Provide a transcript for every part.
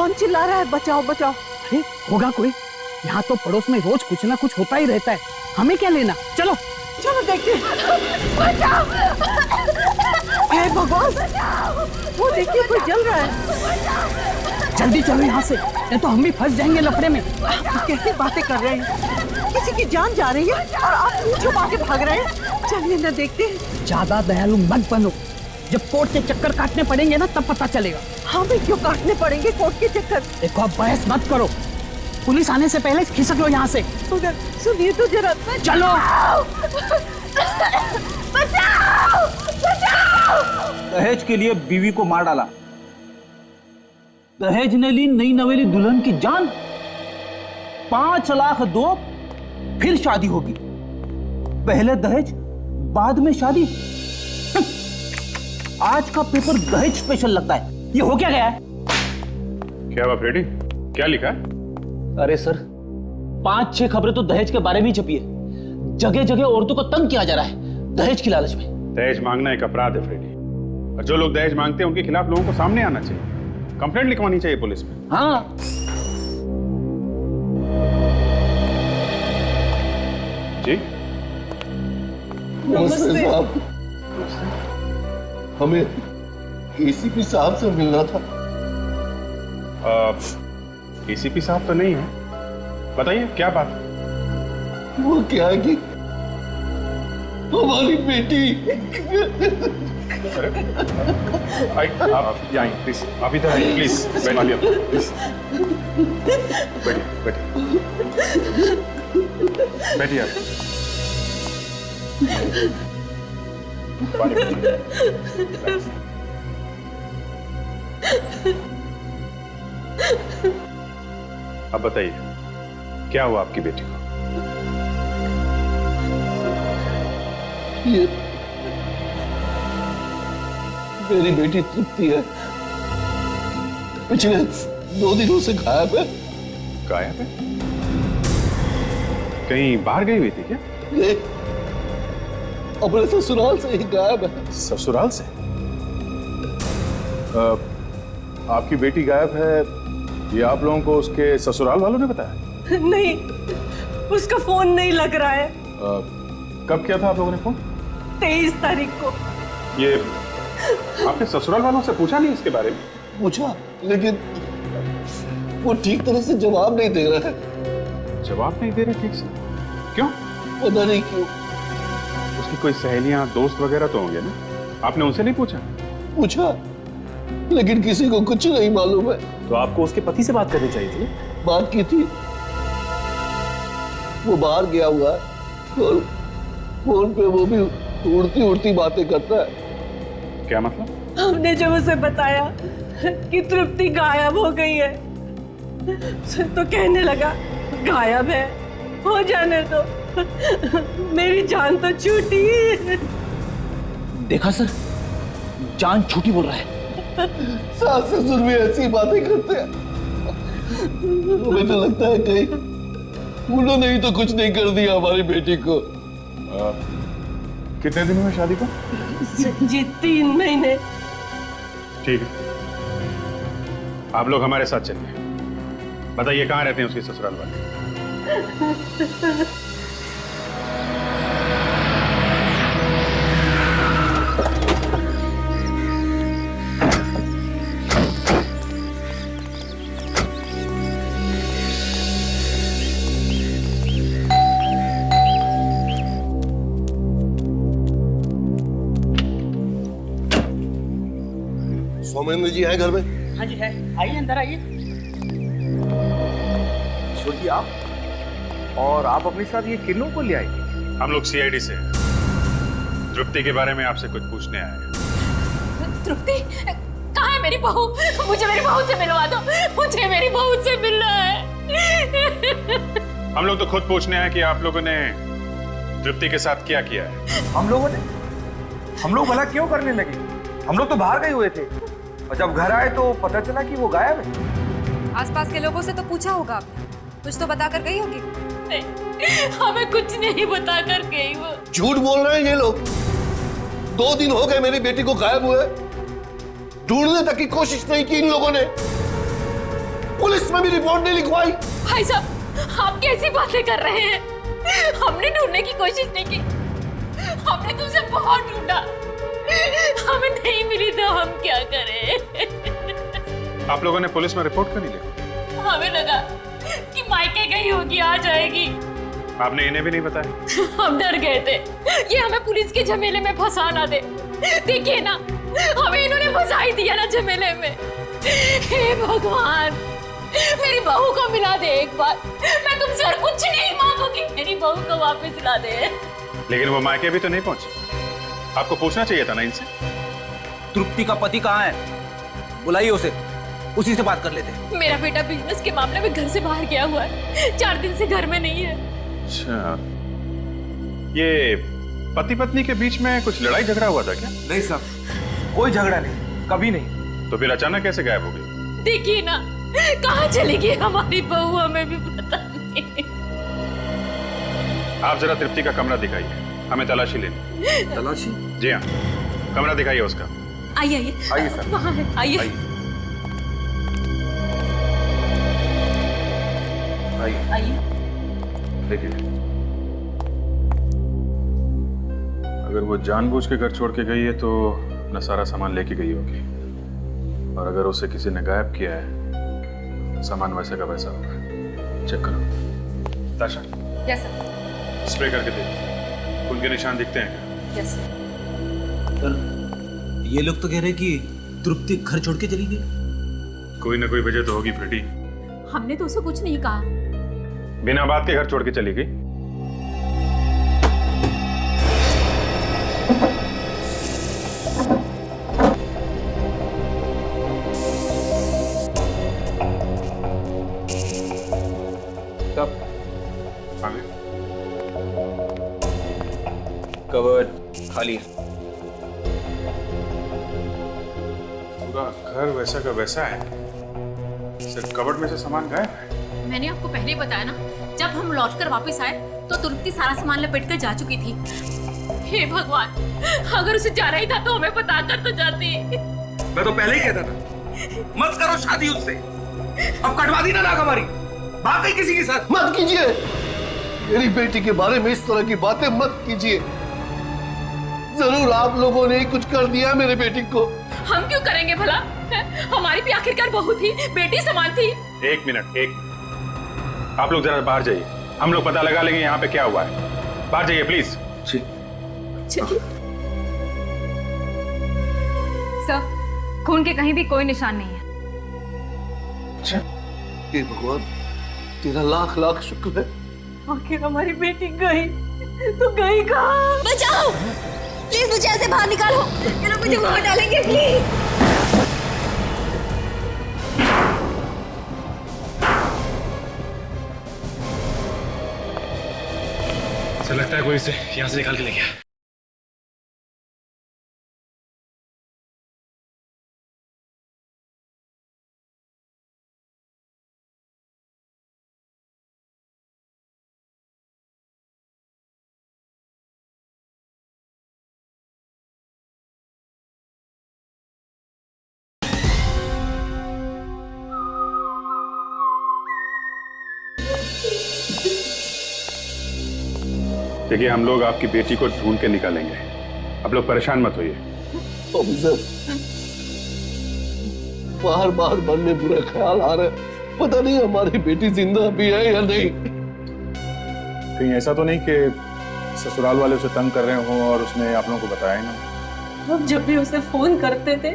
कौन चिल्ला रहा है? बचाओ बचाओ। अरे होगा कोई, यहाँ तो पड़ोस में रोज कुछ ना कुछ होता ही रहता है, हमें क्या लेना। चलो चलो देखते हैं। हे भगवान, वो देखिए कोई जल रहा है। जल्दी चलो यहाँ से, नहीं तो हम भी फंस जाएंगे लफड़े में। आप कैसी बातें कर रहे हैं? किसी की जान जा रही है और आप मुंह छुपा के भाग रहे हैं। चलिए ना देखते हैं। ज्यादा दयालु मत बनो, जब कोर्ट के चक्कर काटने पड़ेंगे ना तब पता चलेगा। हमें क्यों काटने पड़ेंगे कोर्ट के चक्कर? देखो अब बहस मत करो, पुलिस आने से पहले खिसक लो यहाँ से। मगर सुनिए तो जरा। चलो। बचाओ बचाओ। दहेज के लिए बीवी को मार डाला, दहेज ने ली नई नवेली दुल्हन की जान। 5 लाख दो, फिर शादी होगी। पहले दहेज बाद में शादी। आज का पेपर दहेज स्पेशल लगता है। ये हो क्या गया है? क्या हुआ फ्रेडी, क्या लिखा है? अरे सर, 5-6 खबरें तो दहेज के बारे में ही छपी है। जगह जगह औरतों को तंग किया जा रहा है दहेज की लालच में। दहेज मांगना एक अपराध है फ्रेडी, और जो लोग दहेज मांगते हैं उनके खिलाफ लोगों को सामने आना चाहिए, कंप्लेंट लिखवानी चाहिए पुलिस में। हाँ, जी नमस्ते साहब, हमें एसीपी साहब से मिलना था। एसीपी साहब तो नहीं है, बताइए क्या बात? वो क्या है कि हमारी बेटी। अरे आप यहाँ आइए प्लीज, आप इधर आइए प्लीज, बैठिए प्लीज, बैठिए आप। अब बताइए क्या हुआ आपकी बेटी को? ये मेरी बेटी तृप्ति है, पिछले 2 दिनों से गायब है। गायब है? कहीं बाहर गई हुई थी क्या? ये अपने ससुराल से ही गायब है। ससुराल से? आपकी बेटी गायब है, ये आप लोगों को उसके ससुराल वालों ने बताया? नहीं, उसका फोन नहीं लग रहा है। कब किया था आप लोगों ने फोन? 23 तारीख को। ये आपने ससुराल वालों से पूछा नहीं इसके बारे में? पूछा, लेकिन वो ठीक तरह से जवाब नहीं दे रहा है। जवाब नहीं दे रहे ठीक से? क्यों? पता नहीं क्यों। उसकी कोई सहेलियां दोस्त वगैरह तो होंगे ना, आपने उनसे नहीं पूछा? पूछा, लेकिन किसी को कुछ नहीं मालूम है। तो आपको उसके पति से बात करनी चाहिए थी। बात की थी, वो बाहर गया हुआ है और फोन पे वो भी उड़ती उड़ती बातें करता है। क्या मतलब? हमने जब उसे बताया कि तृप्ति गायब हो गई है तो कहने लगा गायब है, हो जाने दो, मेरी जान तो छूटी। देखा सर, जान छूटी बोल रहा है। सास ससुर भी ऐसी बातें करते हैं। मुझे तो लगता है कहीं उन्होंने ही तो कुछ नहीं कर दिया हमारी बेटी को। कितने दिन हुए शादी को? जी 3 महीने। ठीक है, आप लोग हमारे साथ चलिए। बताइए कहाँ रहते हैं उसके ससुराल वाले? सौमेंद्र जी है घर में? हाँ जी है, आइए अंदर आइए। छोटी आप और आप अपने साथ ये किन्नों को ले आई? हम लोग सीआईडी से हैं। तृप्ति के बारे में आपसे कुछ पूछने आए हैं। तृप्ति कहाँ है? मेरी बहू, मुझे मेरी बहू से मिलवा दो, मुझे मेरी बहू से मिलना है। हम लोग तो खुद पूछने आए कि आप लोगों ने तृप्ति के साथ क्या किया है। हम लोगों ने? हम लोग भला क्यों करने लगे? हम लोग तो बाहर गए हुए थे और जब घर आए तो पता चला कि वो गायब है। आसपास के लोगों से तो पूछा होगा आपने, कुछ तो बता कर गई होगी। नहीं, हमें कुछ नहीं बता कर गई वो। झूठ बोल रहे हैं ये लोग। 2 दिन हो गए मेरी बेटी को गायब हुए, ढूंढने तक की कोशिश नहीं की इन लोगों ने। पुलिस में भी रिपोर्ट नहीं लिखवाई? भाई साहब आप कैसी बातें कर रहे हैं? हमने ढूंढने की कोशिश नहीं की, हमने तो उसे बहुत ढूंढा, हमें नहीं मिली तो हम क्या करें? आप लोगों ने पुलिस में रिपोर्ट कर लिया? हमें लगा कि मायके गई होगी, आ जाएगी। आपने इन्हें भी नहीं बताया? हम डर गए थे ये हमें पुलिस के झमेले में फंसा ना दे। देखिए ना, हमें इन्होंने फंसा ही दिया ना झमेले में। हे भगवान, मेरी बहू को मिला दे एक बार, मैं तुमसे और कुछ नहीं मांगूंगी, मेरी बहू को वापस ला दे। लेकिन वो मायके भी तो नहीं पहुंची, आपको पूछना चाहिए था ना इनसे। तृप्ति का पति कहाँ है? बुलाइए उसे, उसी से बात कर लेते हैं। मेरा बेटा बिजनेस के मामले में घर से बाहर गया हुआ है, 4 दिन से घर में नहीं है। अच्छा, ये पति पत्नी के बीच में कुछ लड़ाई झगड़ा हुआ था क्या? नहीं साहब, कोई झगड़ा नहीं, कभी नहीं। तो फिर अचानक कैसे गायब हो गई? देखिए ना, कहाँ चली गई हमारी बहू, हमें भी पता नहीं। आप जरा तृप्ति का कमरा दिखाइए, हमें तलाशी लेनी। तलाशी? जी हाँ, कमरा दिखाइए उसका। आइए आइए आइए सर। कहाँ है? आइए। आइए। देखिए, अगर वो जानबूझ के घर छोड़ के गई है तो न सारा सामान लेके गई होगी, और अगर उसे किसी ने गायब किया है, सामान वैसे का वैसा होगा। चेक करो। ताशा, यस सर। स्प्रे करके देखो, खून के निशान दिखते हैं क्या? Yes sir. पर ये लोग तो कह रहे कि तृप्ति घर छोड़ के चली गई। कोई ना कोई वजह तो होगी फ्रेडी। हमने तो उसे कुछ नहीं कहा। बिना बात के घर छोड़ के चली गई। तब आगे कवर्ड खाली है। पूरा घर वैसा का वैसा है, सिर्फ कबर्ड में से सामान गायब है। मैंने आपको पहले ही बताया ना, जब हम लौटकर वापस आए तो तृप्ति सारा सामान लपेट कर जा चुकी थी। हे भगवान, अगर उसे जाना ही था तो हमें बता कर तो जाती। मैं तो पहले ही कहता था मत करो शादी उससे, अब कटवा दी ना नाक हमारी, बात ही किसी के साथ मत कीजिए, मेरी बेटी के बारे में इस तरह की बातें मत कीजिए। जरूर आप लोगों ने कुछ कर दिया मेरे बेटी को। हम क्यों करेंगे भला? हमारी भी आखिरकार बहू थी, बेटी समान थी। एक मिनट, आप लोग जरा बाहर जाइए, हम लोग पता लगा लेंगे यहाँ पे क्या हुआ है। बाहर जाइए प्लीज। सर, खून के कहीं भी कोई निशान नहीं है। हे भगवान, तेरा लाख लाख शुक्र है। आखिर हमारी बेटी गई तो गई कहाँ? बचाओ, प्लीज मुझे ऐसे बाहर निकालो, ये लोग मुझे मार डालेंगे प्लीज। ऐसा लगता है कोई इसे यहाँ से निकाल के ले गया। देखिए, हम लोग आपकी बेटी को ढूंढ के निकालेंगे, आप लोग परेशान मत होइए। ऑफिसर, बार बार मन में बुरा ख्याल आ रहा है, पता नहीं हमारी बेटी जिंदा भी है या नहीं। कहीं ऐसा तो नहीं कि ससुराल वाले उसे तंग कर रहे हों और उसने आप लोगों को बताया ना? हम जब भी उसे फोन करते थे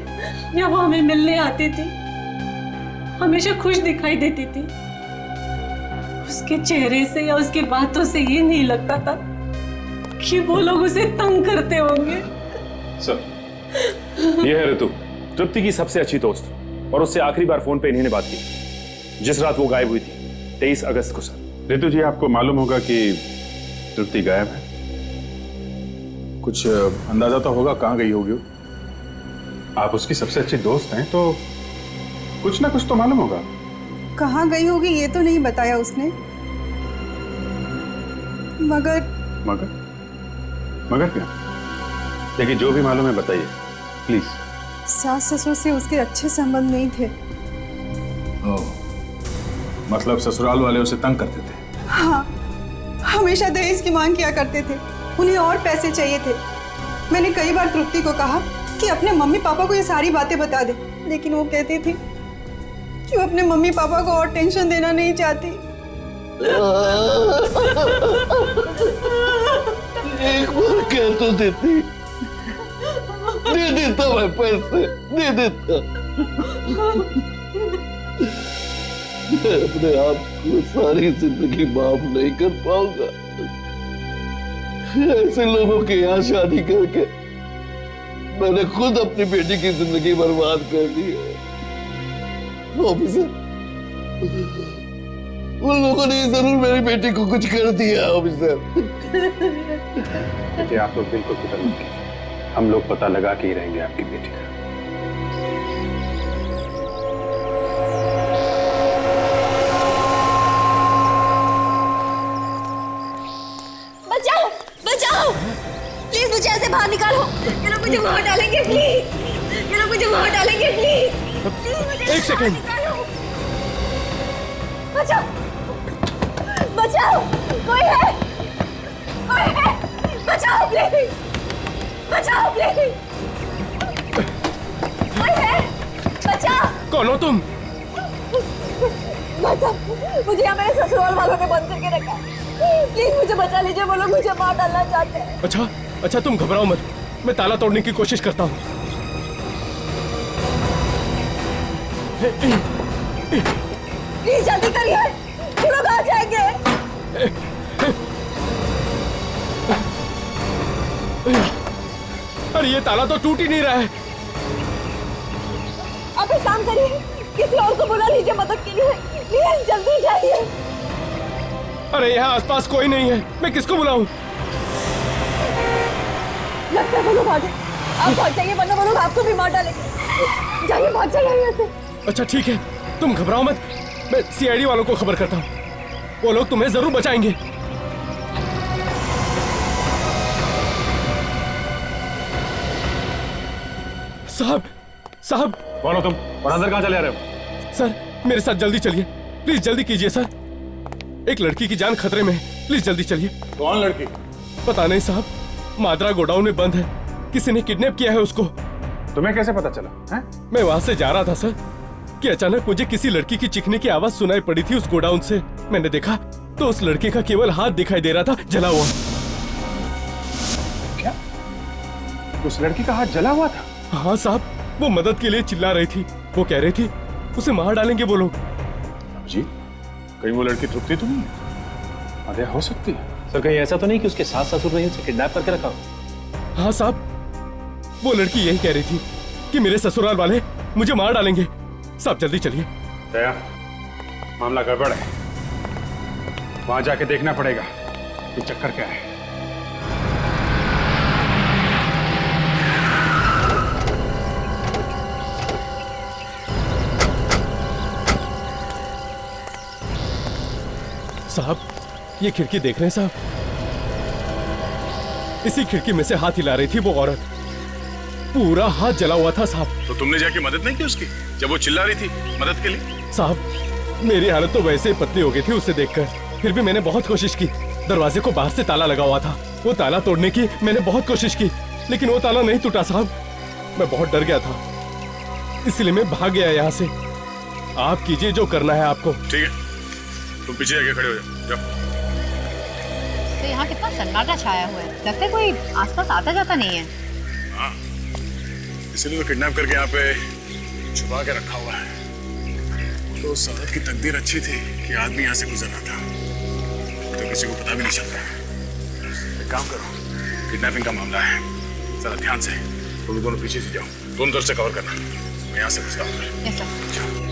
या वो हमें मिलने आती थी, हमेशा खुश दिखाई देती थी। उसके चेहरे से या उसकी बातों से ये नहीं लगता था कि वो लोग उसे तंग करते होंगे। सर, ये है ऋतु, तृप्ति की सबसे अच्छी दोस्त, और उससे आखिरी बार फोन पे इन्हीं ने बात की जिस रात वो गायब हुई थी, 23 अगस्त को। सर ऋतु जी, आपको मालूम होगा कि तृप्ति गायब है, कुछ अंदाजा तो होगा कहाँ गई होगी वो? आप उसकी सबसे अच्छी दोस्त हैं तो कुछ ना कुछ तो मालूम होगा। कहाँ गई होगी ये तो नहीं बताया उसने, मगर मगर क्या? देखिए, जो भी मालूम है बताइए प्लीज। सास ससुर से उसके अच्छे संबंध नहीं थे। मतलब ससुराल वाले उसे तंग करते थे? हाँ, हमेशा दहेज की मांग किया करते थे। उन्हें और पैसे चाहिए थे। मैंने कई बार तृप्ति को कहा कि अपने मम्मी पापा को ये सारी बातें बता दे, लेकिन वो कहती थी कि वो अपने मम्मी पापा को और टेंशन देना नहीं चाहती। एक बार कह तो देती, दे देता मैं पैसे, दे देता। मैं अपने आप को सारी जिंदगी माफ नहीं कर पाऊंगा। ऐसे लोगों के यहाँ शादी करके मैंने खुद अपनी बेटी की जिंदगी बर्बाद कर दी है। ऑफिसर, उन लोगों ने जरूर मेरी बेटी को कुछ कर दिया। ऑफिसर, देखिए आप लोग बिल्कुल फिक्र मत कीजिए, हम लोग पता लगा के ही रहेंगे आपकी बेटी का। बचाओ बचाओ, प्लीज मुझे ऐसे बाहर निकालो। ये लोग मुझे मार डालेंगे, प्लीज। ये लोग मुझे मार डालेंगे, प्लीज। एक सेकंड। बचाओ बचाओ, कोई है? कोई है? बचाओ प्लीज, बचाओ प्लीज। कोई है? बचाओ। कौन हो तुम? बचाओ, मुझे यहाँ मेरे ससुराल वालों ने बंद करके रखा है। प्लीज मुझे बचा लीजिए, वो लोग मुझे मार डालना चाहते हैं। अच्छा अच्छा, तुम घबराओ मत, मैं ताला तोड़ने की कोशिश करता हूँ। प्लीज जल्दी करिए, वो लोग आ जाएंगे। अरे ये ताला तो टूट ही नहीं रहा है। आप एक काम करिए, किसी और को बुला लीजिए मदद के लिए। प्लीज जल्दी जाइए। अरे यहाँ आसपास कोई नहीं है, मैं किसको बुलाऊं? लगता है वो लोग आ गए। आप भाग जाइए वरना वो लोग आपको भी मार डालेंगे। जाइए, भाग जाइए यहाँ से। अच्छा ठीक है, तुम घबराओ मत, मैं सीआईडी वालों को खबर करता हूँ, वो लोग तुम्हें जरूर बचाएंगे। साहब साहब। कौन हो तुम और अंदर कहाँ चले आ रहे हो? सर मेरे साथ जल्दी चलिए, प्लीज जल्दी कीजिए सर। एक लड़की की जान खतरे में है, प्लीज जल्दी चलिए। कौन लड़की? पता नहीं साहब, माद्रा गोडाउन में बंद है, किसी ने किडनैप किया है उसको। तुम्हें कैसे पता चला है? मैं वहां से जा रहा था सर कि अचानक मुझे किसी लड़की की चीखने की आवाज सुनाई पड़ी थी उस गोडाउन से। मैंने देखा तो उस लड़के का केवल हाथ दिखाई दे रहा था, जला हुआ। क्या? उस लड़की का हाथ जला हुआ था? हाँ साहब, वो मदद के लिए चिल्ला रही थी, वो कह रही थी उसे मार डालेंगे वो लोग। जी, कहीं वो लड़की तृप्ति तो नहीं है? अरे हो सकती है। सर कहीं ऐसा तो नहीं कि उसके सास ससुर ने उसे किडनैप करके रखा हो? हाँ साहब, वो लड़की यही कह रही थी कि मेरे ससुराल वाले मुझे मार डालेंगे। साहब जल्दी चलिए। दया, मामला गड़बड़ है, वहां जाके देखना पड़ेगा कि चक्कर क्या है। साहब ये खिड़की देख रहे हैं साहब, इसी खिड़की में से हाथ हिला रही थी वो औरत, पूरा हाथ जला हुआ था साहब। तो तुमने जाके मदद नहीं की उसकी जब वो चिल्ला रही थी मदद के लिए? साहब मेरी हालत तो वैसे ही पतली हो गई थी उसे देखकर, फिर भी मैंने बहुत कोशिश की। दरवाजे को बाहर से ताला लगा हुआ था, वो ताला तोड़ने की मैंने बहुत कोशिश की, लेकिन वो ताला नहीं टूटा साहब। मैं बहुत डर गया था, इसलिए मैं भाग गया यहाँ से। आप कीजिए जो करना है आपको। ठीक है, तुम पीछे आके खड़े हो जाओ। तो यहाँ कितना सन्नाटा छाया हुआ है, लगता है कोई आसपास आता जाता नहीं है। हाँ, इसीलिए तो किडनैप करके यहाँ पे छुपा के रखा हुआ है। तो उस औरत की तकदीर अच्छी थी कि आदमी यहाँ से गुजरना था, तो किसी को पता भी नहीं चलता। एक काम करो, किडनैपिंग का मामला है, जरा ध्यान से तुम दोनों पीछे से जाओ, दोनों तरफ से कवर करना, मैं यहाँ से घुसता हूँ। Yes sir.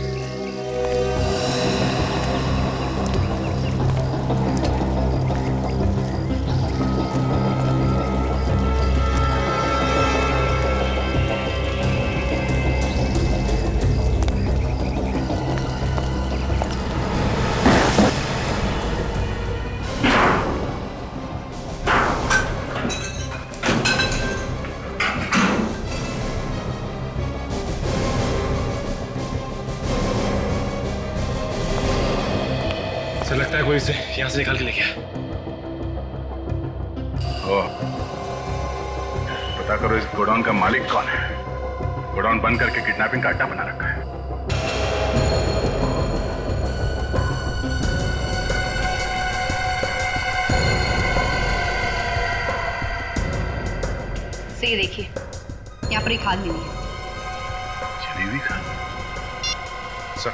है कोई इसे यहाँ से निकाल के ले गया। पता करो इस गोडाउन का मालिक कौन है। गोडाउन बंद करके किडनैपिंग का अड्डा बना रखा है। ये देखिए, यहाँ पर एक खाल मिली है। चली हुई खाल? सर,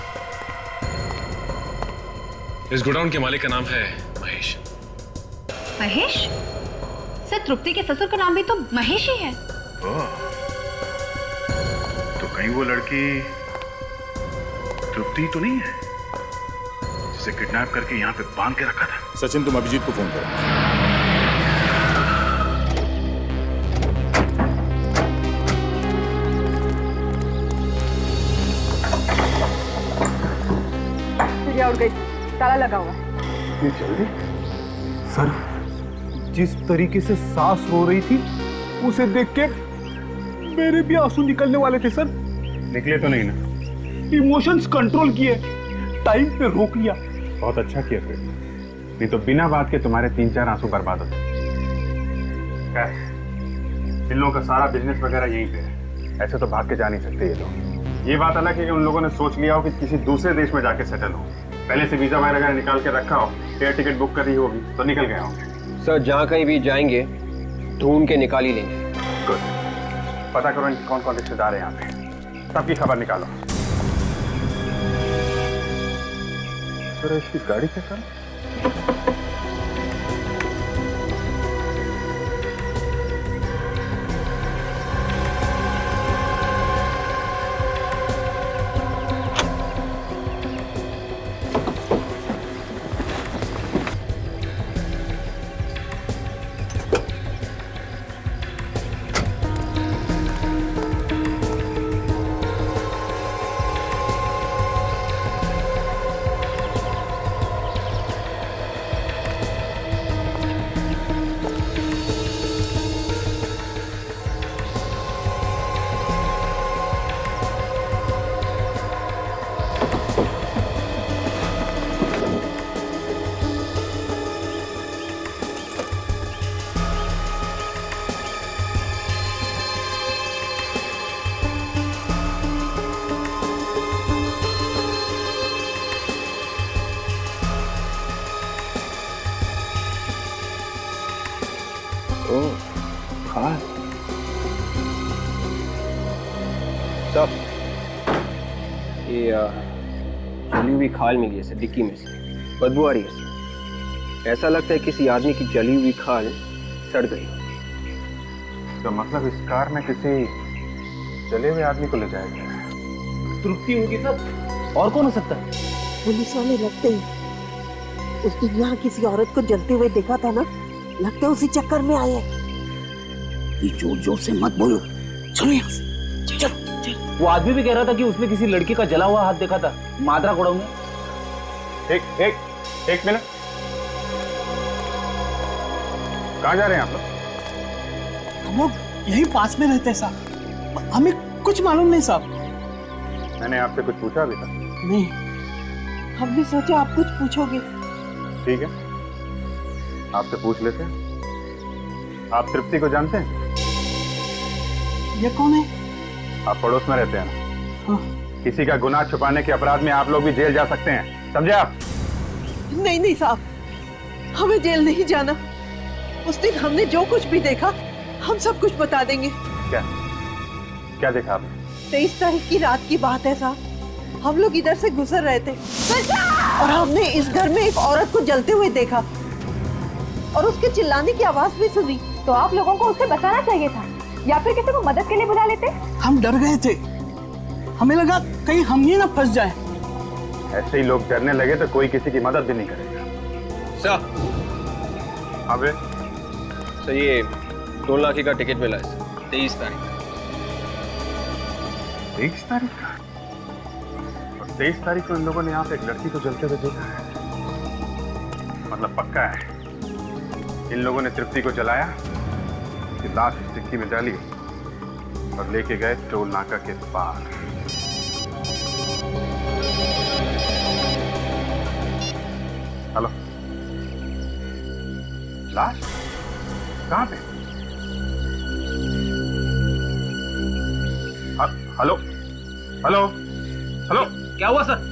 इस गोडाउन के मालिक का नाम है महेश। महेश? सर, तृप्ति के ससुर का नाम भी तो महेश ही है। तो कहीं वो लड़की तृप्ति तो नहीं है जिसे किडनैप करके यहाँ पे बांध के रखा था? सचिन, तुम अभिजीत को फोन करो। उड़ गई, ताला लगा हुआ है। ये जल्दी? सर, जिस तरीके से सास रो रही थी उसे देख के मेरे भी आंसू निकलने वाले थे सर। निकले तो नहीं ना? इमोशंस कंट्रोल किए, टाइम पे रोक लिया। बहुत अच्छा किया फिर, नहीं तो बिना बात के तुम्हारे 3-4 आंसू बर्बाद होते। इन लोगों का सारा बिजनेस वगैरह यहीं पे है, ऐसे तो भाग के जा नहीं सकते ये लोग। ये बात अलग है कि उन लोगों ने सोच लिया हो कि किसी दूसरे देश में जाके सेटल हो, पहले से वीजा वगैरह निकाल के रखा हो, एयर टिकट बुक करी होगी तो निकल गए होंगे। सर, जहाँ कहीं भी जाएंगे ढूंढ के निकाल ही लेंगे। गुड, पता करो इनके कौन कौन रिश्तेदार हैं यहाँ पे, सबकी खबर निकालो। इसकी गाड़ी क्या कर? खाल सब ये जली हुई खाल मिली है सर, डिक्की में से बदबू आ रही है सर। ऐसा लगता है किसी आदमी की जली हुई खाल सड़ गई। तो मतलब इस कार में किसी जले हुए आदमी को ले जाया गया है। तृप्ति होगी सर, और कौन हो सकता है? पुलिस वाले लगते ही उस दिन यहाँ किसी औरत को जलते हुए देखा था ना, लगता है उसी चक्कर में आए। ये जोर जोर से मत बोलो, चलो यहाँ से, चल चल। वो आदमी भी कह रहा था कि उसने किसी लड़के का जला हुआ हाथ देखा था मादरा गोडाउन में। एक मिनट, कहाँ जा रहे हैं आप लोग? हम लोग यहीं पास में रहते हैं साहब, हमें कुछ मालूम नहीं साहब। मैंने आपसे कुछ पूछा अभी तक? नहीं। हमने सोचा आप कुछ पूछोगे। ठीक है, आपसे पूछ लेते हैं। आप तृप्ति को जानते हैं? ये कौन है? आप पड़ोस में रहते हैं ना? हाँ। किसी का गुनाह छुपाने के अपराध में आप लोग भी जेल जा सकते हैं, समझे आप? नहीं नहीं साहब, हमें जेल नहीं जाना। उस दिन हमने जो कुछ भी देखा हम सब कुछ बता देंगे। क्या क्या देखा आपने? 23 तारीख की रात की बात है साहब, हम लोग इधर से गुजर रहे थे और हमने इस घर में एक औरत को जलते हुए देखा और उसके चिल्लाने की आवाज भी सुनी। तो आप लोगों को उसे बचाना चाहिए था या फिर किसी को मदद के लिए बुला लेते। हम डर गए थे, हमें लगा कहीं हम ही ना फंस जाए। ऐसे ही लोग डरने लगे तो कोई किसी की मदद भी नहीं करेगा। सर, अबे सर ये टोल नाके का टिकट मिला है 23 तारीख। 23 तारीख का? और 23 तारीख को इन लोगों ने यहाँ पे एक लड़की को जलते हुए देखा है। मतलब पक्का है इन लोगों ने तृप्ति को जलाया, उसकी लाश इस डिक्की में डाली और लेके गए टोल नाका के पार। हेलो, लाश कहाँ पे? हेलो हेलो हेलो, क्या हुआ सर?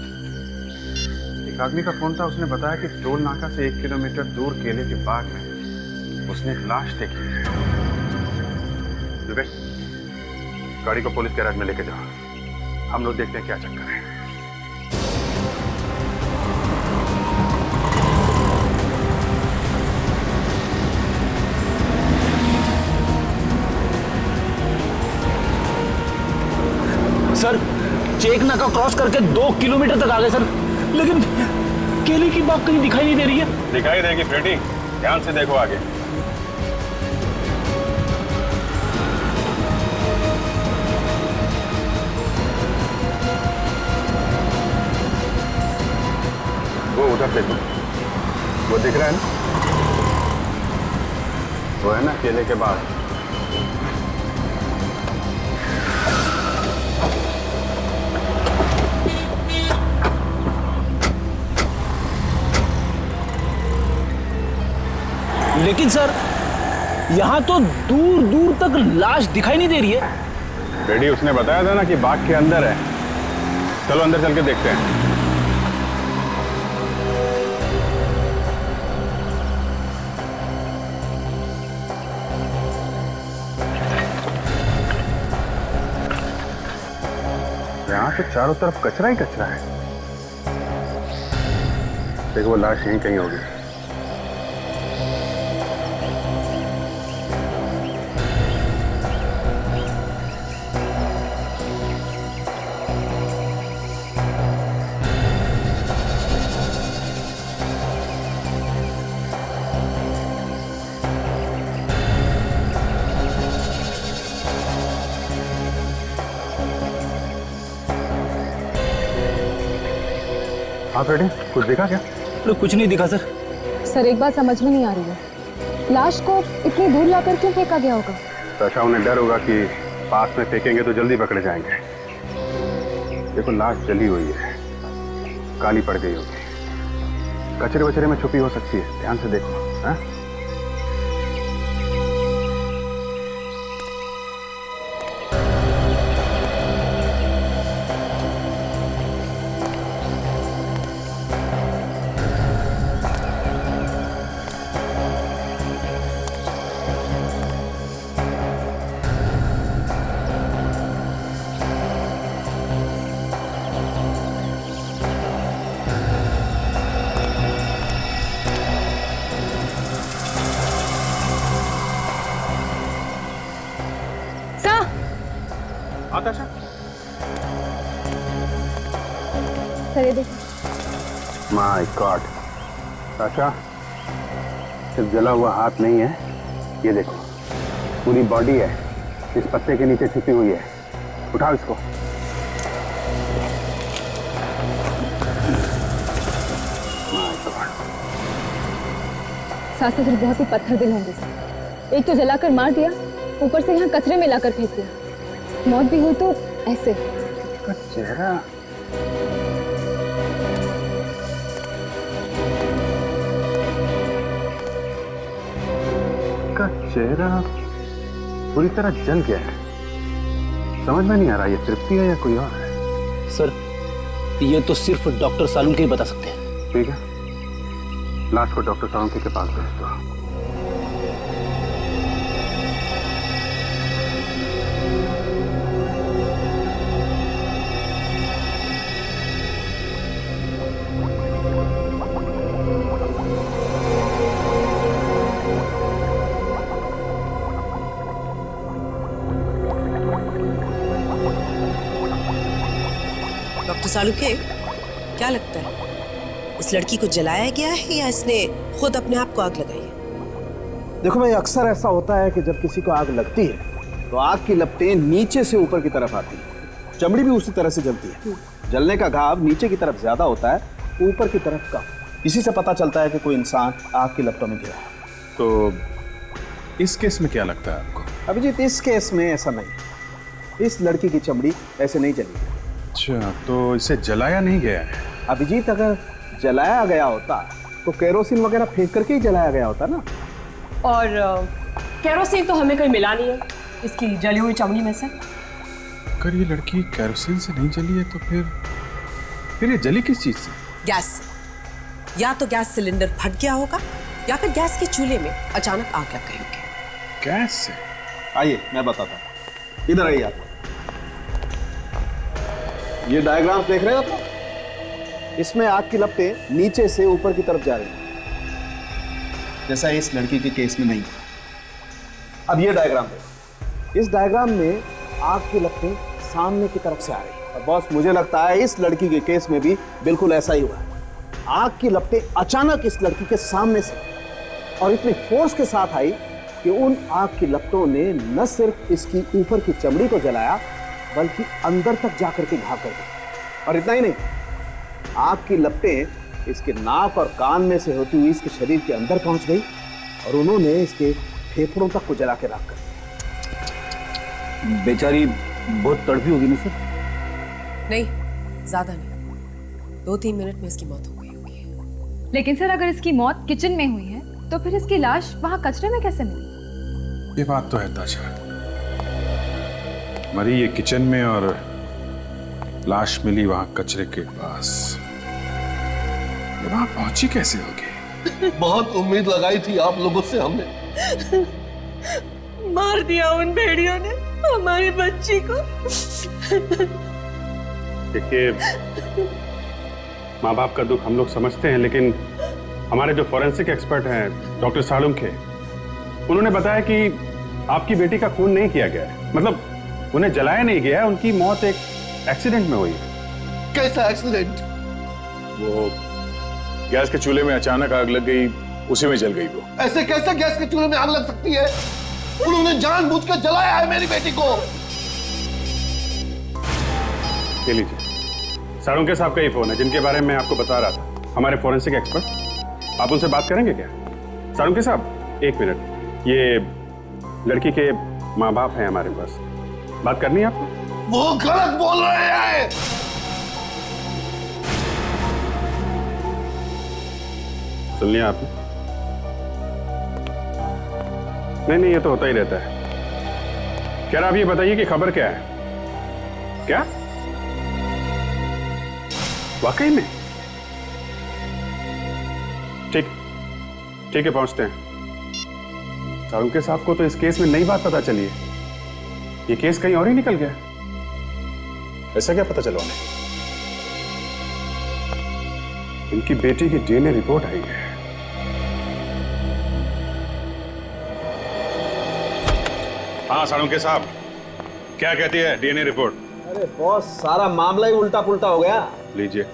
एक आदमी का फोन था, उसने बताया कि टोल नाका से 1 किलोमीटर दूर केले के बाग में उसने एक लाश देखी है। विवेक, गाड़ी को पुलिस गैराज में लेके जाओ, हम लोग देखते हैं क्या चक्कर है। सर, चेक नाका क्रॉस करके 2 किलोमीटर तक आ गए सर, लेकिन केले की बाग कहीं दिखाई नहीं दे रही है। दिखाई देगी फ्रेडी, ध्यान से देखो आगे। वो उधर देखो, वो दिख रहा है ना, वो है ना केले के बाग। लेकिन सर, यहाँ तो दूर दूर तक लाश दिखाई नहीं दे रही है। फ्रेडी, उसने बताया था ना कि बाग के अंदर है। चलो अंदर चल के देखते हैं। यहाँ तो चारों तरफ कचरा ही कचरा है। देखो, वो लाश यहीं कहीं होगी। हाँ फ्रेडी, कुछ देखा क्या? कुछ नहीं दिखा सर। सर, एक बात समझ में नहीं आ रही है, लाश को इतनी दूर लाकर क्यों फेंका गया होगा? अच्छा, उन्हें डर होगा कि पास में फेंकेंगे तो जल्दी पकड़े जाएंगे। देखो, लाश जली हुई है, काली पड़ गई होगी, कचरे वचरे में छुपी हो सकती है। ध्यान से देखो। हाँ? आकाशा, सर ये देखो। माय गॉड, आशा, सिर्फ जला हुआ हाथ नहीं है, ये देखो पूरी बॉडी है, इस पत्ते के नीचे छिपी हुई है। उठाओ इसको। My God. सास ससुर बहुत ही पत्थर दिल होंगे सर, एक तो जलाकर मार दिया, ऊपर से यहाँ कचरे में लाकर फेंक दिया। मौत भी हुई तो ऐसे। का चेहरा, का चेहरा पूरी तरह जल गया है। समझ में नहीं आ रहा ये तृप्ति है या कोई और है। सर, ये तो सिर्फ डॉक्टर सालुंके ही बता सकते हैं। ठीक है, लाश को डॉक्टर सालुंके के पास भेज दो। डॉक्टर सालुंके, क्या लगता है इस लड़की को जलाया गया है या इसने खुद अपने आप को आग लगाई है? देखो भाई, अक्सर ऐसा होता है कि जब किसी को आग लगती है तो आग की लपटें नीचे से ऊपर की तरफ आती है, चमड़ी भी उसी तरह से जलती है। जलने का घाव नीचे की तरफ ज्यादा होता है, ऊपर की तरफ कम। इसी से पता चलता है कि कोई इंसान आग की लपटों में घिरा है। तो इस केस में क्या लगता है आपको? अभिजीत, इस केस में ऐसा नहीं, इस लड़की की चमड़ी ऐसे नहीं जली। अच्छा, तो इसे जलाया नहीं गया है? अभिजीत, अगर जलाया गया होता तो केरोसिन वगैरह फेंक करके ही जलाया गया होता ना। और केरोसिन तो हमें कहीं मिला नहीं है इसकी जली हुई चमड़ी में से। अगर ये लड़की केरोसिन से नहीं जली है तो फिर ये जली किस चीज से? गैस से। या तो गैस सिलेंडर फट गया होगा या फिर गैस के चूल्हे में अचानक आग लग गई होगी। गैस से? आइए मैं बताता हूँ, इधर आइए आप। ये डायग्राम देख रहे हो आप? इसमें आग की लपटें नीचे से ऊपर की तरफ जा रही हैं, जैसा इस लड़की के केस में नहीं। अब ये डायग्राम देखो, इस डायग्राम में आग की लपटें सामने की तरफ से आ रही हैं। और बॉस मुझे लगता है इस लड़की के केस में भी बिल्कुल ऐसा ही हुआ है। आग की लपटें अचानक इस लड़की के सामने से और इतनी फोर्स के साथ आई कि उन आग की लपटों ने न सिर्फ इसकी ऊपर की चमड़ी को जलाया बल्कि अंदर तक जाकर के घाव कर दी। और इतना ही नहीं, आग की लपटें इसके नाक और कान में से होती हुई इसके शरीर के अंदर पहुंच गई और उन्होंने इसके फेफड़ों तक को जला के राख कर दिया। बेचारी बहुत तड़पी होगी ना सर? नहीं, ज्यादा नहीं, 2-3 मिनट में इसकी मौत हो गई होगी। लेकिन सर अगर इसकी मौत किचन में हुई है तो फिर इसकी लाश वहाँ कचरे में कैसे मिली? ये बात तो है ताशा, मरी ये किचन में और लाश मिली वहां कचरे के पास। ये वहां पहुंची कैसे होगी? बहुत उम्मीद लगाई थी आप लोगों से हमने। मार दिया उन भेड़ियों ने हमारी बच्ची को। देखिए, माँ बाप का दुख हम लोग समझते हैं, लेकिन हमारे जो फॉरेंसिक एक्सपर्ट हैं डॉक्टर सालुंखे, उन्होंने बताया कि आपकी बेटी का खून नहीं किया गया है, मतलब उन्हें जलाया नहीं गया है, उनकी मौत एक एक्सीडेंट में हुई है। कैसा एक्सीडेंट? वो गैस के चूल्हे में अचानक आग लग गई, उसी में जल गई वो। ऐसे कैसे गैस के चूल्हे में आग लग सकती है? उन्होंने जानबूझकर जलाया है मेरी बेटी को। ये लीजिए, सालुंखे साहब का ही फोन है जिनके बारे में मैं आपको बता रहा था, हमारे फॉरेंसिक एक्सपर्ट। आप उनसे बात करेंगे क्या? सालुंखे साहब, एक मिनट, ये लड़की के माँ बाप हैं हमारे पास, बात करनी है आपको? वो गलत बोल रहे हैं। सुन लिया आपने? नहीं, ये तो होता ही रहता है। क्या आप ये बताइए कि खबर क्या है? क्या वाकई में? ठीक है, पहुंचते हैं। सालुंखे साहब को तो इस केस में नई बात पता चली है, ये केस कहीं और ही निकल गया। ऐसा क्या पता चला उन्हें? इनकी बेटी की डीएनए रिपोर्ट आई है। हाँ सालुंखे साहब, क्या कहती है डीएनए रिपोर्ट? अरे बॉस, सारा मामला ही उल्टा पुल्टा हो गया। लीजिए,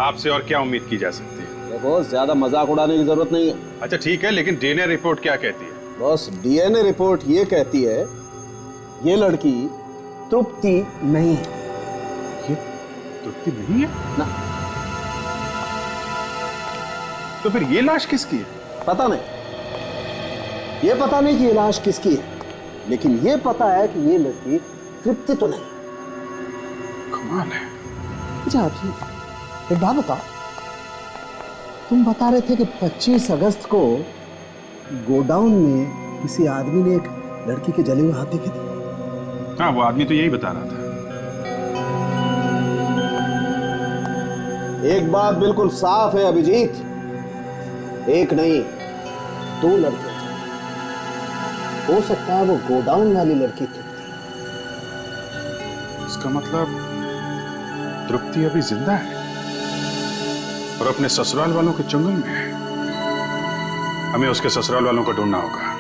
आपसे और क्या उम्मीद की जा सकती है? बॉस, ज्यादा मजाक उड़ाने की जरूरत नहीं है। अच्छा ठीक है, लेकिन डीएनए रिपोर्ट क्या कहती है? बॉस, डीएनए रिपोर्ट ये कहती है ये लड़की तृप्ति नहीं है। ये तृप्ति नहीं है ना? तो फिर ये लाश किसकी है? पता नहीं, ये पता नहीं कि ये लाश किसकी है, लेकिन ये पता है कि ये लड़की तृप्ति तो नहीं। कमाल है। अच्छा आप एक बात बताओ, तुम बता रहे थे कि 25 अगस्त को गोडाउन में किसी आदमी ने एक लड़की के जले हुए हाथ देखे थे। हाँ, वो आदमी तो यही बता रहा था। एक बात बिल्कुल साफ है अभिजीत, एक नहीं 2 लड़कियां। हो सकता है वो गोडाउन वाली लड़की तृप्ति। इसका मतलब तृप्ति अभी जिंदा है और अपने ससुराल वालों के चंगुल में है। हमें उसके ससुराल वालों को ढूंढना होगा।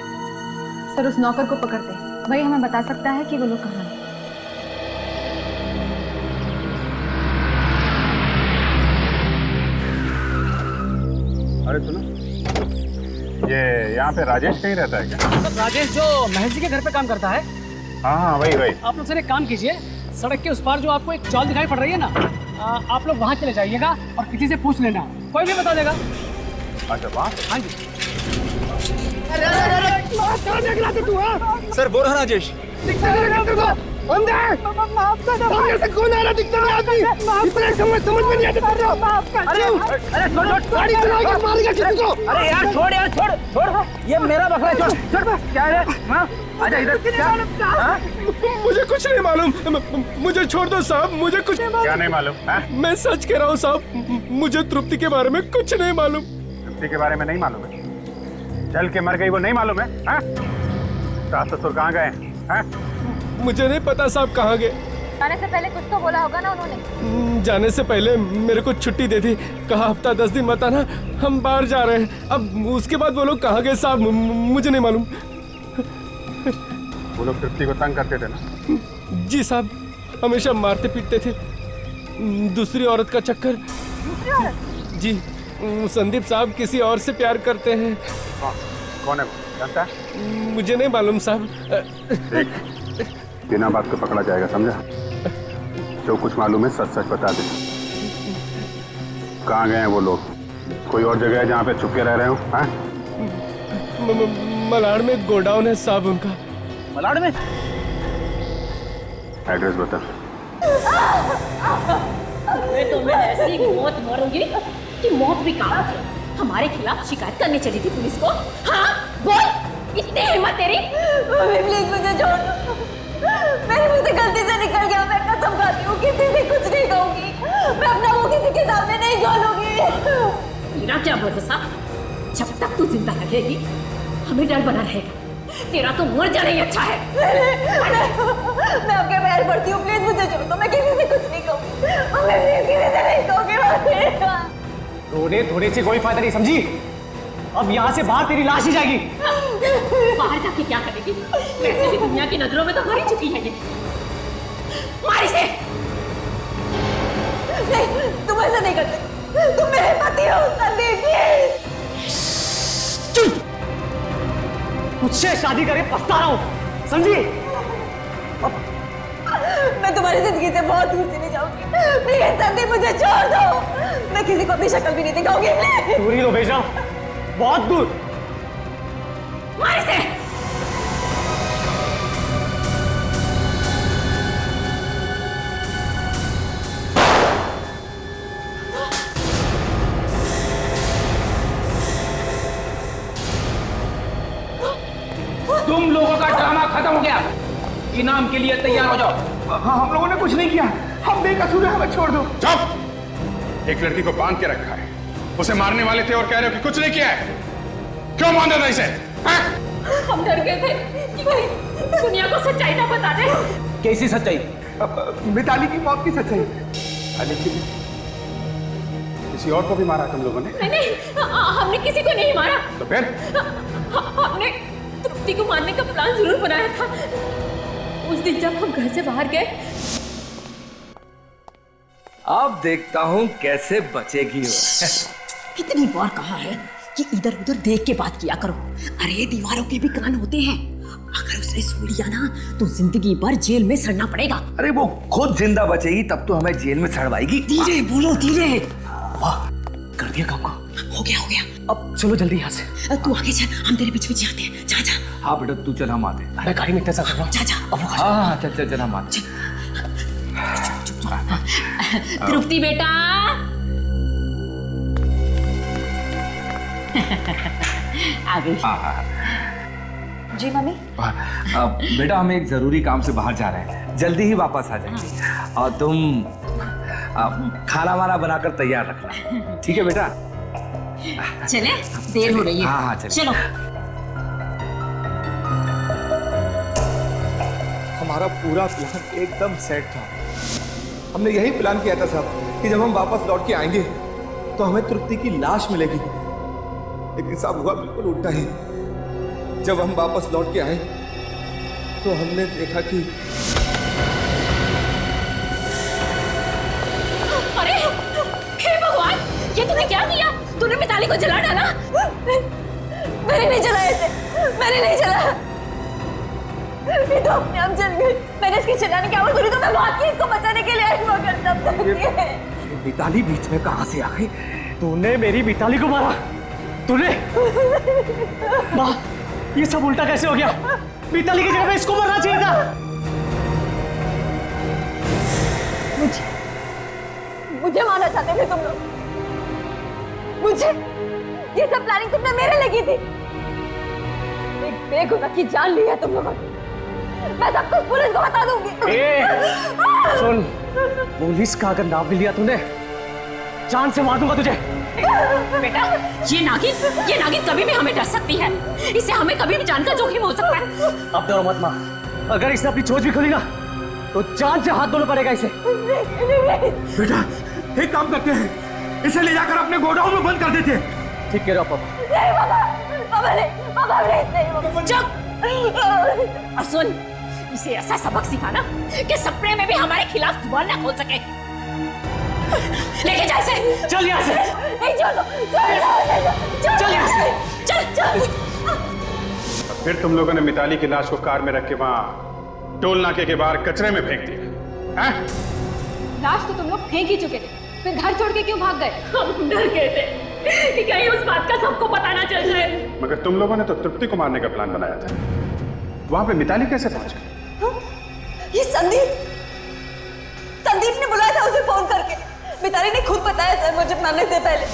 सर उस नौकर को पकड़ते हैं, वही हमें बता सकता है कि वो लोग कहाँ हैं। अरे सुनो, ये यहाँ पे राजेश कहीं रहता है क्या? राजेश जो महेश जी के घर पे काम करता है। हाँ, वही। आप लोग सर एक काम कीजिए, सड़क के उस पार जो आपको एक चौल दिखाई पड़ रही है ना, आप लोग वहाँ चले जाइएगा और किसी से पूछ लेना, कोई भी बता देगा। अच्छा, वहाँ? हाँ जी। सर बोल रहा राजेश। माफ कर दो। सामने से कौन आ रहा दिखता नहीं आदमी। इतने समझ में नहीं आता। माफ कर दो। अरे छोड़ गाड़ी चलाएगा मारेगा किसी को। अरे यार छोड़ ये मेरा बकरा है, छोड़ क्या है? हाँ आजा इधर। क्या? मुझे कुछ नहीं मालूम, मुझे छोड़ दो साहब, मुझे कुछ क्या नहीं मालूम? मैं सच कह रहा हूँ साहब, मुझे तृप्ति के बारे में कुछ नहीं मालूम। तृप्ति के बारे में नहीं मालूम है? चल के मर गई वो नहीं मालूम है? सास ससुर कहाँ गए हैं? मुझे नहीं पता साहब कहाँ गए। जाने से पहले कुछ तो बोला होगा ना उन्होंने। जाने से पहले मेरे को छुट्टी दे दी, कहा हफ्ता 10 दिन मत आना, हम बाहर जा रहे हैं। अब उसके बाद वो लोग कहाँ गए साहब मुझे नहीं मालूम। वो लोग तृप्ति को तंग करते थे ना? जी साहब, हमेशा मारते पीटते थे। दूसरी औरत का चक्कर। जी संदीप साहब किसी और से प्यार करते हैं। कौन है वो, जानता है? मुझे नहीं मालूम साहब। बिना बात को पकड़ा जाएगा, समझा? जो कुछ मालूम है सच सच बता दे। कहाँ गए हैं वो लोग? कोई और जगह है जहाँ पे छुप के रह रहे हो? मलाड़ में गोडाउन है साहब उनका। मलाड़ में? एड्रेस बता। मैं तुम्हें ऐसी मौत मारूंगी कि मौत भी काम है। हमारे खिलाफ शिकायत करने चली थी पुलिस को। हाँ बोल, इतनी हिम्मत तेरी? मम्मी प्लीज मुझे छोड़ दो, मेरे मुंह से गलती से निकल गया। मैं कसम खाती हूँ किसी से कुछ नहीं कहूंगी। मैं अपना मुंह किसी के सामने नहीं खोलूंगी। तेरा क्या भरोसा? जब तक तू जिंदा रहेगी हमें डर बना रहेगा। तेरा तो मर जाना ही अच्छा है। मैं आपके पैर पड़ती हूँ, प्लीज मुझे छोड़ दो। मैं किसी से कुछ नहीं कहूँगी। मैं प्लीज किसी से नहीं कहूँगी। रोने धोने से कोई फायदा नहीं, समझी? अब यहाँ से बाहर तेरी लाश ही जाएगी। बाहर जाके क्या करेगी? वैसे भी दुनिया की नजरों में तो मर ही चुकी है ये। मार इसे। नहीं, तुम ऐसा नहीं करते। तुम मेरे पति हो संदीप, प्लीज। मुझसे शादी करे पछता रहा हूँ, समझी? मैं तुम्हारी जिंदगी से बहुत दूर चली जाऊंगी। प्लीज संदीप मुझे छोड़ दो। मैं किसी को अपनी शक्ल भी नहीं दिखाऊंगी। दूर ही तो भेजा, बहुत दूर। मार इसे। तुम लोगों का ड्रामा खत्म हो गया, इनाम के लिए तैयार हो जाओ। हम लोगों ने कुछ नहीं किया, हम बेकसूर हैं, हमें छोड़ दो। चुप! एक लड़की को बांध के रखा है, उसे मारने वाले थे और कह रहे हो कि कुछ नहीं किया है। क्यों बांधा था इसे? हम डर गए थे कि कोई दुनिया को सच्चाई ना बता दे। कैसी सच्चाई? मिताली की मौत की सच्चाई। लेकिन किसी और को भी मारा तुम लोगों ने? नहीं, हमने किसी को नहीं मारा। तो फिर? हमने तृप्ति को मारने का प्लान जरूर बनाया था। उस दिन जब हम घर से बाहर गए। अब देखता हूँ कैसे बचेगी वो। कितनी बार कहा है कि इधर उधर देख के बात किया करो। अरे दीवारों के भी कान होते हैं, अगर उसने सुन लिया ना तो जिंदगी भर जेल में सड़ना पड़ेगा। अरे वो खुद जिंदा बचेगी तब तो हमें जेल में सड़वाएगी। धीरे बोलो, धीरे। वाह, कर दिया काम को। हो गया, हो गया। अब चलो जल्दी यहाँ से। तू आगे चल, हम तेरे पीछे पीछे आते हैं। जा जा। हाँ बेटा तू चल, हम आते। मैं गाड़ी में इंतजार कर रहा हूँ। जा जा। हाँ चल चल चल, हम आते। तृप्ति बेटा। आ गई। जी मम्मी। बेटा हम एक जरूरी काम से बाहर जा रहे हैं, जल्दी ही वापस आ जाएंगे। और तुम खाना वाना बनाकर तैयार रखना, ठीक है बेटा? चले, देर हो रही है। हाँ चलो। हमारा पूरा प्लान एकदम सेट था। हमने यही प्लान किया था साहब कि जब हम वापस लौट के आएंगे तो हमें तृप्ति की लाश मिलेगी। लेकिन साहब हुआ बिल्कुल उल्टा ही। जब हम वापस लौट के आए तो हमने देखा कि अरे हे भगवान, ये तूने क्या किया? तूने मिताली को जला डाला? मैंने नहीं जलाया इसे, मैंने नहीं जलाया। ये तो अपने आप जल गई। मैंने इसकी चिल्लाने की आवाज सुनी तो मैं भाग के इसको बचाने के लिए आई, मगर तब तक ये मिताली बीच में कहां से आ गई? तूने मेरी मिताली को मारा? तूने? माँ, ये सब उल्टा कैसे हो गया? मिताली की जगह पे इसको मरना चाहिए था। मुझे मारना चाहते थे तुम लोग। मुझे ये सब प्लानिंग तुमने मेरे लगी थी। एक बेगुनाह की जान ली है तुम लोगों ने। मैं सब कुछ पुलिस को बता दूंगी। सुन, पुलिस का अगर नाम भी लिया तूने, जान से मार दूंगा तुझे। बेटा, ये नागिन कभी भी हमें डर सकती है। इससे हमें कभी भी जान का जोखिम हो सकता है। अब डरो मत माँ, अगर इसने अपनी चोंच भी खोली ना तो जान से हाथ धोना पड़ेगा इसे। बेटा, एक काम करते हैं, इसे ले जाकर अपने गोडाउन में बंद कर देते हैं। ठीक कह रहे हो पापा। नहीं पापा, पापा नहीं, चुप। और सुन, इसे ऐसा सबक सिखाना कि सपने में भी हमारे खिलाफ जुबान ना खोल सके। लेके जा इसे। चल यहाँ से। नहीं, चल यहाँ से। चल। फिर तुम लोगों ने मिताली की लाश को कार में रख के वहां टोल नाके के बाहर कचरे में फेंक दिया हैं? लाश तो तुम लोग फेंक ही चुके थे, फिर घर छोड़ के क्यों भाग गए? हम डर गए थे कि कहीं उस बात का सबको पता ना चल जाए। मगर तुम लोगों ने तो तृप्ति को मारने का प्लान बनाया था। वहां पे मिताली कैसे पहुंच गई? ये संदीप ने बुलाया था उसे फोन करके। मिताली ने खुद बताया सर मुझे मारने से पहले।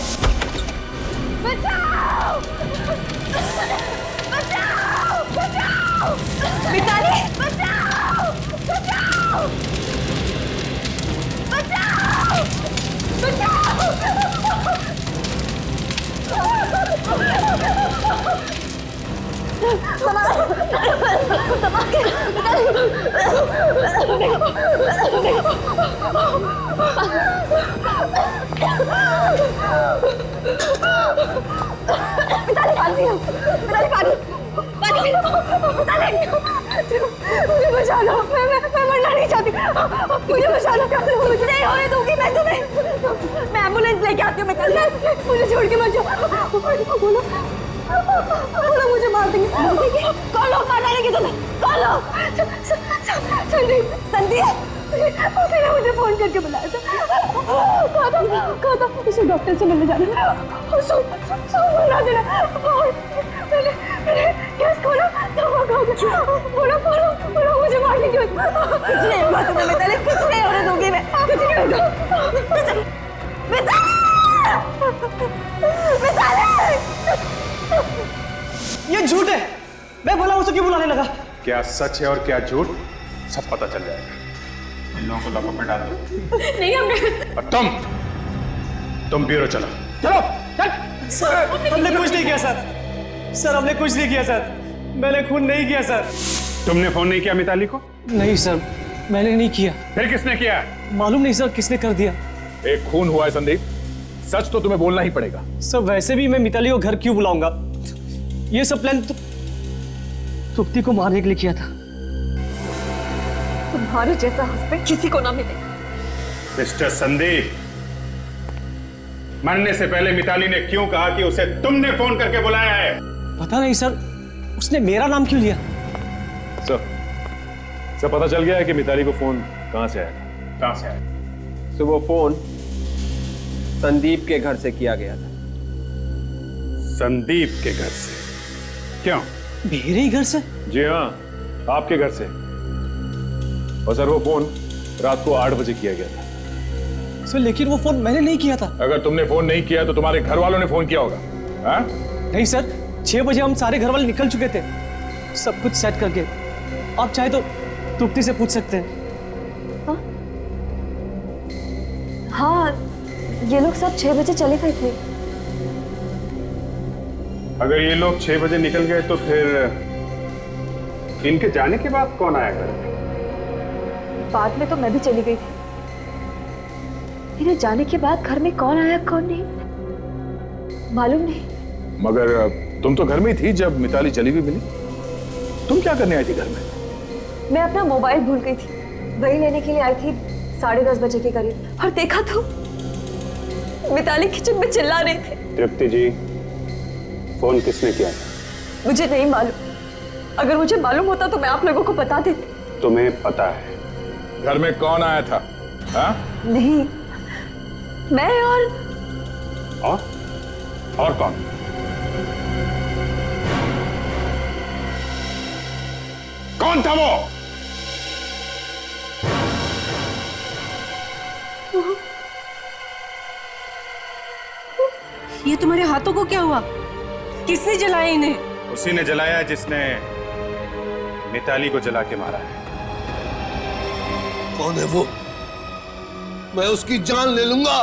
बचाओ! बचाओ! बचाओ! मिताली! बचाओ! बचाओ! बचाओ! मुझे बचा लो, मैं मरना नहीं चाहती। मुझे बचा लो, कुछ नहीं होने दूंगी मैं तुम्हें। मैं एम्बुलेंस लेके आती हूँ। मुझे छोड़ के मत जाओ। बोलो मुझे मार देंगे। कौन लोग मारेंगे तुम्हें? कौन लोग? संदीप उसने मुझे फोन करके बुलाया था। कहा था उसे डॉक्टर से मिलने जाना। बुला देना। मैंने गैस खोला, दवा खा गया। बोलो मुझे मारने की। कुछ नहीं होगा तुम्हें मिताली, कुछ नहीं होने दूंगी मैं। कुछ नहीं होगा। मिताली! ये झूठ है। मैं बोला उसे क्यों बुलाने लगा? क्या सच है और क्या झूठ सब पता चल जाएगा। इन लोगों को लॉकअप में डाल दो। नहीं, हमने और तुम ब्यूरो चलो। चल। हमने कुछ नहीं किया सर। हमने कुछ नहीं किया सर। मैंने खून नहीं किया सर। तुमने फोन नहीं किया मिताली को? नहीं सर, मैंने नहीं किया। फिर किसने किया? मालूम नहीं सर किसने कर दिया। एक खून हुआ है संदीप, सच तो तुम्हें बोलना ही पड़ेगा। सर वैसे भी मैं मिताली को घर क्यों बुलाऊंगा? ये सब प्लान तो तृप्ति को मारने के लिए किया था। तुम्हारे जैसा हस्बैंड किसी को ना मिले। मिस्टर संदीप, मरने से पहले मिताली ने क्यों कहा कि उसे तुमने फोन करके बुलाया है? पता नहीं सर, उसने मेरा नाम क्यों लिया? सर पता चल गया है कि मिताली को फोन कहां से आया था? कहां से आया? तो वो फोन संदीप के घर से किया गया था। संदीप के घर से? क्यों? मेरे ही घर से? जी हाँ, आपके घर से। और सर वो फोन रात को 8 बजे किया गया था। सर लेकिन वो फोन मैंने नहीं किया था। अगर तुमने फोन नहीं किया तो तुम्हारे घर वालों ने फोन किया होगा। हाँ? नहीं सर, 6 बजे हम सारे घर वाले निकल चुके थे, सब कुछ सेट करके। आप चाहे तो तृप्ति से पूछ सकते हैं। हाँ, ये लोग सब 6 बजे चले गए थे। अगर ये लोग 6 बजे निकल गए तो फिर इनके जाने के बाद कौन आया घर में? बाद में तो मैं भी चली गई थी। मेरे जाने के बाद घर में कौन आया कौन नहीं मालूम नहीं। मगर तुम तो घर में ही थी जब मिताली चली हुई मिली। तुम क्या करने आई थी घर में? मैं अपना मोबाइल भूल गई थी, वही लेने के लिए आई थी 10:30 बजे के करीब, और देखा तो मिताली किचन में चिल्ला रही थी। तृप्ति जी, फोन किसने किया था? मुझे नहीं मालूम। अगर मुझे मालूम होता तो मैं आप लोगों को बता देती। तुम्हें पता है घर में कौन आया था? हाँ? नहीं, मैं और कौन? कौन था वो? ये तुम्हारे हाथों को क्या हुआ? किसने जलाया इन्हें? उसी ने जलाया जिसने मिताली को जला के मारा है। कौन है वो? मैं उसकी जान ले लूंगा।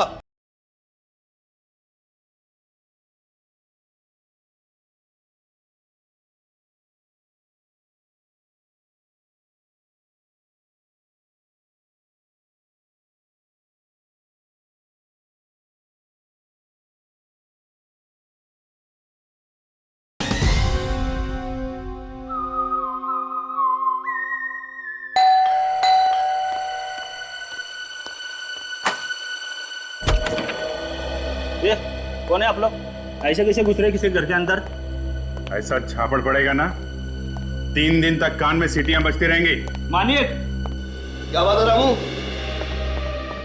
ये कौन है आप लोग? ऐसे कैसे घुस रहे किसी घर के अंदर? ऐसा छापड़ पड़ेगा ना, 3 दिन तक कान में सीटियां बजती रहेंगी। मानिए। क्या बात है रामू?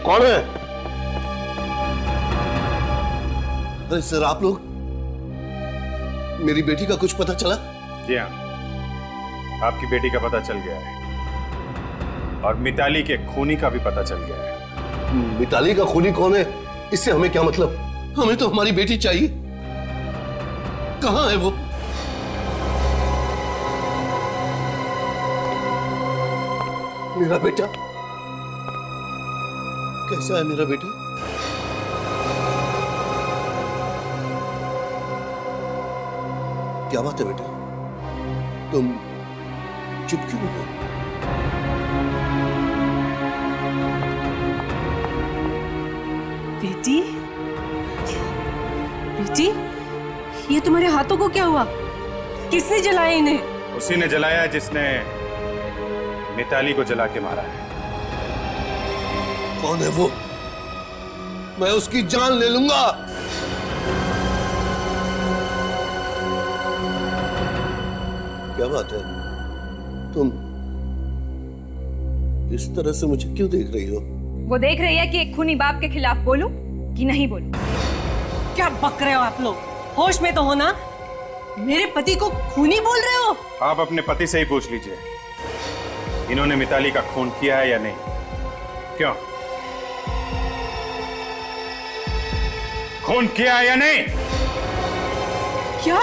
कौन है? अरे सर, आप लोग, मेरी बेटी का कुछ पता चला? जी हाँ, आपकी बेटी का पता चल गया है और मिताली के खूनी का भी पता चल गया है। मिताली का खूनी कौन है, इससे हमें क्या मतलब? हमें तो हमारी बेटी चाहिए। कहां है वो? मेरा बेटा कैसा है? मेरा बेटा क्या बात है बेटा, तुम चुप क्यों हो? बेटी, बेटी, ये तुम्हारे हाथों को क्या हुआ? किसने जलाया इन्हें? उसी ने जलाया जिसने मिताली को जला के मारा है। कौन है वो? मैं उसकी जान ले लूंगा। क्या बात है, तुम इस तरह से मुझे क्यों देख रही हो? वो देख रही है कि एक खूनी बाप के खिलाफ बोलूं कि नहीं बोलूं। क्या बक रहे हो आप लोग? होश में तो हो ना? मेरे पति को खूनी बोल रहे हो? आप अपने पति से ही पूछ लीजिए, इन्होंने मिताली का खून किया है या नहीं। क्यों, खून किया है या नहीं? क्या?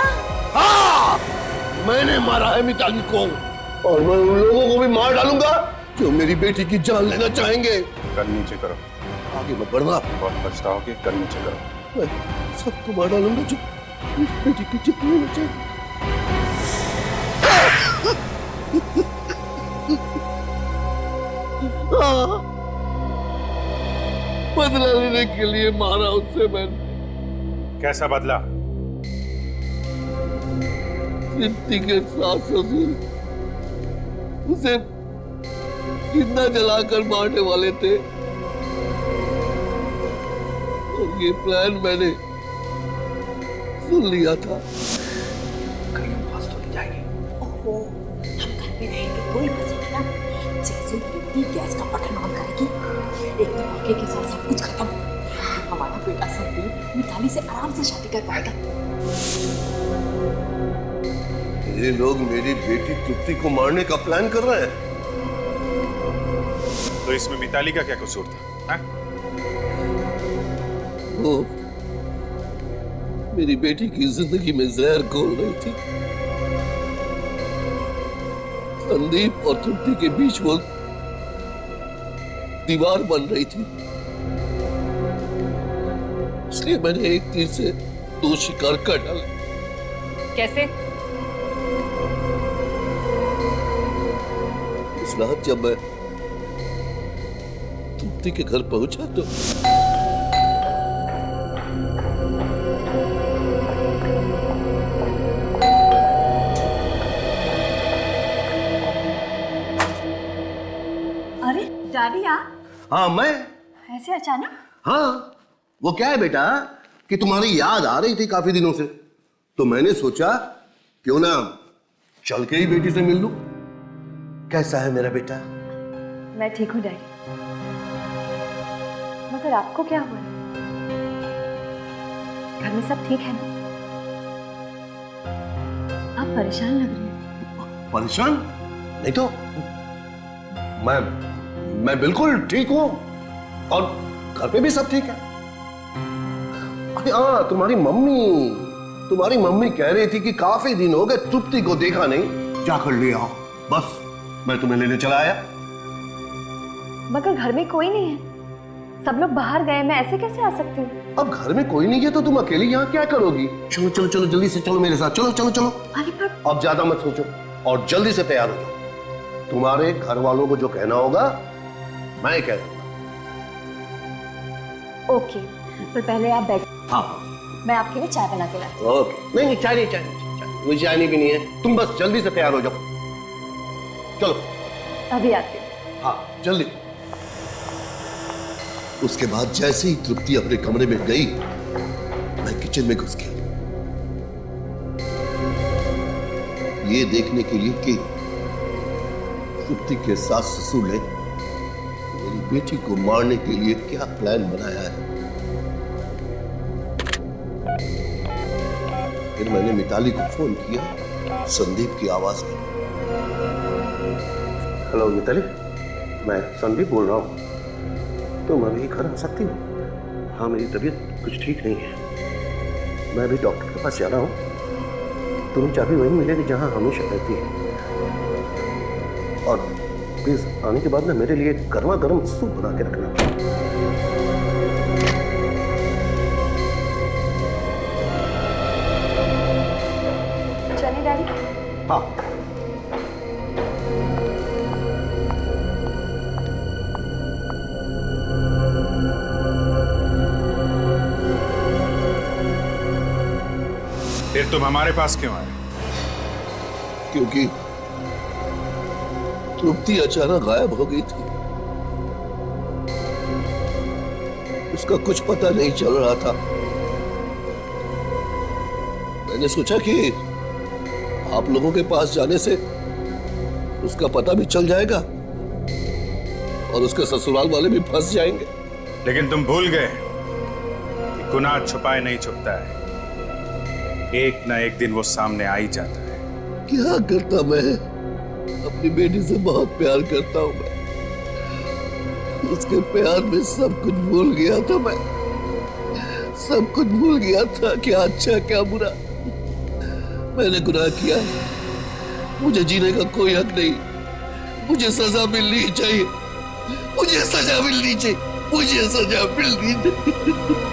हाँ, मैंने मारा है मिताली को और मैं उन लोगों को भी मार डालूंगा जो मेरी बेटी की जान लेना चाहेंगे। कर नीचे करो। आगे मत बढ़ना, बहुत पछताओगे। कर नीचे करो। मैं सबको मार डालूंगा जो मेरी बेटी की जान लेना चाहेंगे। बदला लेने के लिए मारा उससे मैंने। कैसा बदला? तृप्ति के सास ससुर उसे जिंदा जलाकर मारने वाले थे और ये प्लान मैंने सुन लिया था। कहीं हम फंस तो नहीं जाएंगे? ओहो, हम घर पे रहेंगे, कोई फंसेगा ना। जैसे तृप्ति गैस का बटन ऑन करेगी, एक धमाके के साथ सब कुछ खत्म। हमारा बेटा संदीप मिताली से आराम से शादी कर पाएगा। ये लोग मेरी बेटी तृप्ति को मारने का प्लान कर रहे हैं। तो इसमें मिताली का क्या कसूर था? हा? वो मेरी बेटी की जिंदगी में जहर घोल रही थी। संदीप और तृप्ति के बीच वो दीवार बन रही थी, इसलिए मैंने एक तीर से 2 शिकार कर डाले। कैसे? इस रात जब मैं तृप्ति के घर पहुंचा तो अरे डैडी आप हाँ मैं ऐसे अचानक? हाँ, वो क्या है बेटा कि तुम्हारी याद आ रही थी काफी दिनों से, तो मैंने सोचा क्यों ना चल के ही बेटी से मिल लूं। कैसा है मेरा बेटा? मैं ठीक हूँ डैडी, मगर आपको क्या हुआ? घर में सब ठीक है ना? आप परेशान लग रहे हैं। परेशान? नहीं तो मैं बिल्कुल ठीक हूं और घर पे भी सब ठीक है। और अरे हाँ, तुम्हारी मम्मी कह रही थी कि काफी दिन हो गए तृप्ति को देखा नहीं, जाकर ले आओ। बस मैं तुम्हें लेने चला आया। मगर घर में कोई नहीं है, सब लोग बाहर गए, मैं ऐसे कैसे आ सकती हूँ? अब घर में कोई नहीं है तो तुम अकेली यहाँ क्या करोगी? चलो चलो चलो जल्दी से चलो मेरे साथ, चलो चलो चलो। अरे पर अब ज्यादा मत सोचो और जल्दी से तैयार हो जाओ। तुम्हारे घर वालों को जो कहना होगा मैं कह दूंगा। ओके, पर पहले आप बैठ, हाँ मैं आपके लिए चाय बना के लाती हूँ। ओके। नहीं नहीं, चाय नहीं, मुझे चाय नहीं पीनी है, तुम बस जल्दी से तैयार हो जाओ। चलो अभी आती हूँ। हाँ जल्दी। उसके बाद जैसे ही तृप्ति अपने कमरे में गई, मैं किचन में घुस गया, ये देखने के लिए कि तृप्ति के सास ससुर ने मेरी बेटी को मारने के लिए क्या प्लान बनाया है। फिर मैंने मिताली को फोन किया संदीप की आवाज में। हेलो मिताली, मैं संदीप बोल रहा हूँ, तुम अभी घर आ सकती हो? हाँ मेरी तबीयत कुछ ठीक नहीं है, मैं अभी डॉक्टर के पास जा रहा हूँ। तुम्हें चाबी वहीं मिलेगी जहाँ हमेशा रहती है, और प्लीज आने के बाद ना मेरे लिए गर्मा गर्म सूप बना के रखना। चलिए डैडी। हाँ फिर तुम हमारे पास क्यों आए? क्योंकि तृप्ति अचानक गायब हो गई थी, उसका कुछ पता नहीं चल रहा था। मैंने सोचा कि आप लोगों के पास जाने से उसका पता भी चल जाएगा और उसके ससुराल वाले भी फंस जाएंगे। लेकिन तुम भूल गए कि गुनाह छुपाए नहीं छुपता है, एक ना एक दिन वो सामने आ ही जाता है। क्या करता मैं, अपनी बेटी से बहुत प्यार करता हूं मैं, उसके प्यार में सब कुछ भूल गया था। मैं सब कुछ भूल गया था, क्या अच्छा क्या बुरा। मैंने गुनाह किया, मुझे जीने का कोई हक नहीं, मुझे सजा मिलनी चाहिए, मुझे सजा मिलनी चाहिए, मुझे सजा मिलनी चाहिए।